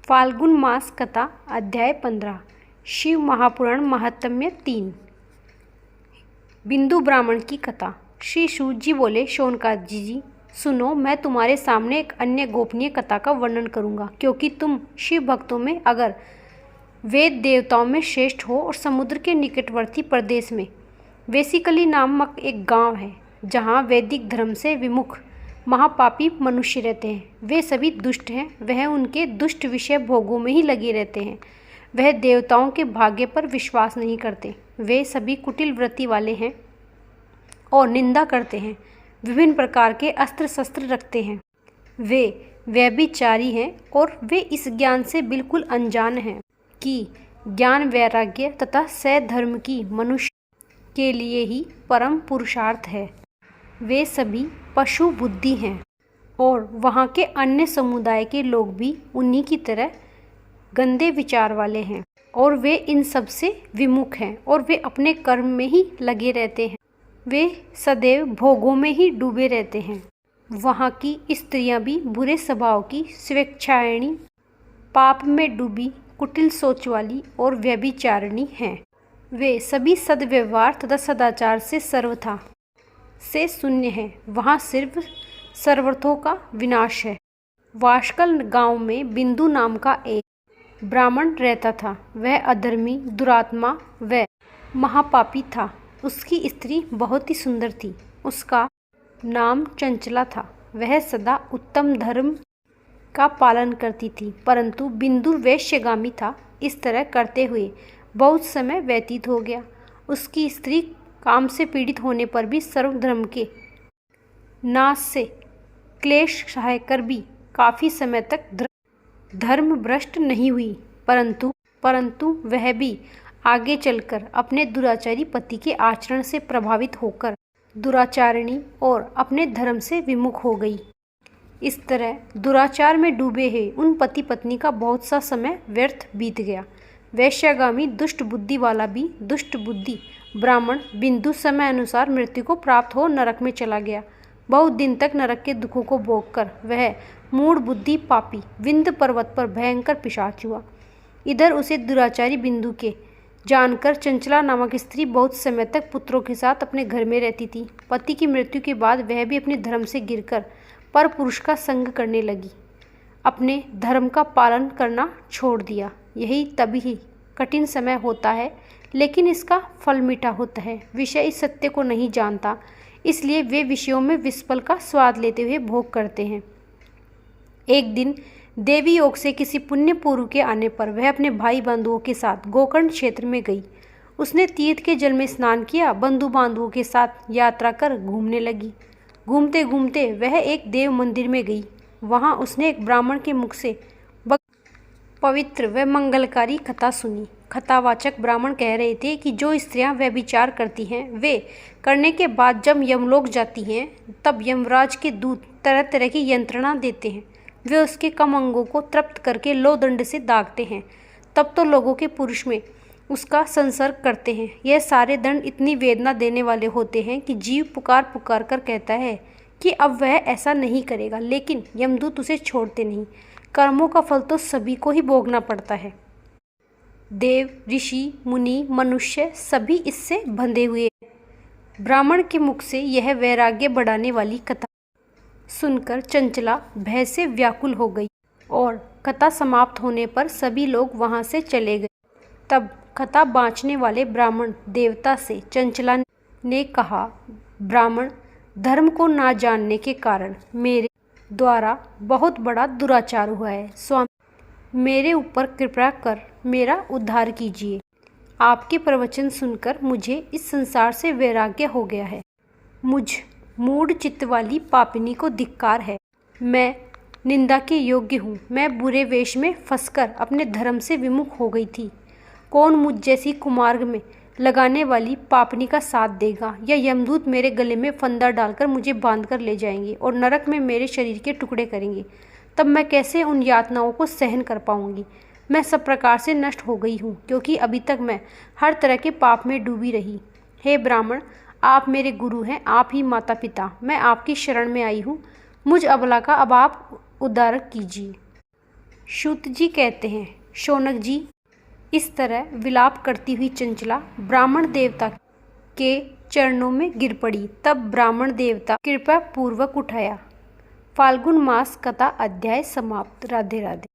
फाल्गुन मास कथा अध्याय 15 शिव महापुराण महात्म्य 3। बिंदु ब्राह्मण की कथा। श्री सूत जी बोले, शौनकादि जी सुनो, मैं तुम्हारे सामने एक अन्य गोपनीय कथा का वर्णन करूंगा, क्योंकि तुम शिव भक्तों में अगर वेद देवताओं में श्रेष्ठ हो और समुद्र के निकटवर्ती प्रदेश में वेसिकली नामक एक गांव है, जहां वैदिक धर्म से विमुख महापापी मनुष्य रहते हैं। वे सभी दुष्ट हैं, वह उनके दुष्ट विषय भोगों में ही लगे रहते हैं। वह देवताओं के भाग्य पर विश्वास नहीं करते। वे सभी कुटिल वृत्ति वाले हैं और निंदा करते हैं, विभिन्न प्रकार के अस्त्र शस्त्र रखते हैं। वे व्यभिचारी हैं और वे इस ज्ञान से बिल्कुल अनजान हैं कि ज्ञान वैराग्य तथा सधर्म की मनुष्य के लिए ही परम पुरुषार्थ है। वे सभी पशु बुद्धि हैं और वहाँ के अन्य समुदाय के लोग भी उन्हीं की तरह गंदे विचार वाले हैं और वे इन सब से विमुख हैं और वे अपने कर्म में ही लगे रहते हैं। वे सदैव भोगों में ही डूबे रहते हैं। वहाँ की स्त्रियां भी बुरे स्वभाव की, स्वेच्छायणी, पाप में डूबी, कुटिल सोच वाली और व्यभिचारिणी हैं। वे सभी सद्व्यवहार तथा सदाचार से सर्वथा से शून्य है। वहाँ सिर्फ सर्वर्थों का विनाश है। वाशकल गांव में बिंदु नाम का एक ब्राह्मण रहता था। वह अधर्मी, दुरात्मा व महापापी था। उसकी स्त्री बहुत ही सुंदर थी। उसका नाम चंचला था। वह सदा उत्तम धर्म का पालन करती थी, परंतु बिंदु वैश्यगामी था। इस तरह करते हुए बहुत समय व्यतीत हो गया। उसकी स्त्री काम से पीड़ित होने पर भी सर्वधर्म के नाश से क्लेश सहायकर भी काफी समय तक धर्म भ्रष्ट नहीं हुई, परंतु वह भी आगे चलकर अपने दुराचारी पति के आचरण से प्रभावित होकर दुराचारिणी और अपने धर्म से विमुख हो गई। इस तरह दुराचार में डूबे हैं उन पति पत्नी का बहुत सा समय व्यर्थ बीत गया। वैश्यगामी दुष्ट बुद्धि वाला भी दुष्ट बुद्धि ब्राह्मण बिंदु समय अनुसार मृत्यु को प्राप्त हो नरक में चला गया। बहुत दिन तक नरक के दुखों को भोगकर वह मूढ़ बुद्धि पापी विंध्य पर्वत पर भयंकर पिशाच हुआ। इधर उसे दुराचारी बिंदु के जानकर चंचला नामक स्त्री बहुत समय तक पुत्रों के साथ अपने घर में रहती थी। पति की मृत्यु के बाद वह भी अपने धर्म से गिरकर पर पुरुष का संग करने लगी। अपने धर्म का पालन करना छोड़ दिया। यही तभी कठिन समय होता है, लेकिन इसका फल मीठा होता है। विषय इस सत्य को नहीं जानता, इसलिए वे विषयों में विस्फल का स्वाद लेते हुए भोग करते हैं। एक दिन देवी योग से किसी पुण्य पूर्व के आने पर वह अपने भाई बंधुओं के साथ गोकर्ण क्षेत्र में गई। उसने तीर्थ के जल में स्नान किया, बंधु बांधुओं के साथ यात्रा कर घूमने लगी। घूमते घूमते वह एक देव मंदिर में गई। वहाँ उसने एक ब्राह्मण के मुख से पवित्र व मंगलकारी कथा सुनी। कथावाचक ब्राह्मण कह रहे थे कि जो स्त्रियां व्यभिचार करती हैं, वे करने के बाद जब यमलोक जाती हैं, तब यमराज के दूत तरह तरह की यंत्रणा देते हैं। वे उसके कम अंगों को तृप्त करके लोहदंड से दागते हैं। तब तो लोगों के पुरुष में उसका संसर्ग करते हैं। यह सारे दंड इतनी वेदना देने वाले होते हैं कि जीव पुकार पुकार कर कहता है कि अब वह ऐसा नहीं करेगा, लेकिन यमदूत उसे छोड़ते नहीं। कर्मों का फल तो सभी को ही भोगना पड़ता है। देव, ऋषि, मुनि, मनुष्य सभी इससे बंधे हुए हैं। ब्राह्मण के मुख से यह वैराग्य बढ़ाने वाली कथा सुनकर चंचला भय से व्याकुल हो गई और कथा समाप्त होने पर सभी लोग वहां से चले गए। तब कथा बाँचने वाले ब्राह्मण देवता से चंचला ने कहा, ब्राह्मण, धर्म को ना जानने के कारण मेरे द्वारा बहुत बड़ा दुराचार हुआ है। स्वामी, मेरे ऊपर कृपा कर मेरा उद्धार कीजिए। आपके प्रवचन सुनकर मुझे इस संसार से वैराग्य हो गया है। मुझ मूढ़ चित्त वाली पापिनी को धिक्कार है। मैं निंदा के योग्य हूँ। मैं बुरे वेश में फंसकर अपने धर्म से विमुख हो गई थी। कौन मुझ जैसी कुमार्ग में लगाने वाली पापनी का साथ देगा? या यमदूत मेरे गले में फंदा डालकर मुझे बांध कर ले जाएंगे और नरक में मेरे शरीर के टुकड़े करेंगे। तब मैं कैसे उन यातनाओं को सहन कर पाऊंगी? मैं सब प्रकार से नष्ट हो गई हूँ, क्योंकि अभी तक मैं हर तरह के पाप में डूबी रही। हे ब्राह्मण, आप मेरे गुरु हैं, आप ही माता पिता। मैं आपकी शरण में आई हूँ। मुझ अबला का अब आप उद्धार कीजिए। सूत जी कहते हैं, शौनक जी। इस तरह विलाप करती हुई चंचला ब्राह्मण देवता के चरणों में गिर पड़ी। तब ब्राह्मण देवता कृपा पूर्वक उठाया। फाल्गुन मास कथा अध्याय समाप्त। राधे राधे।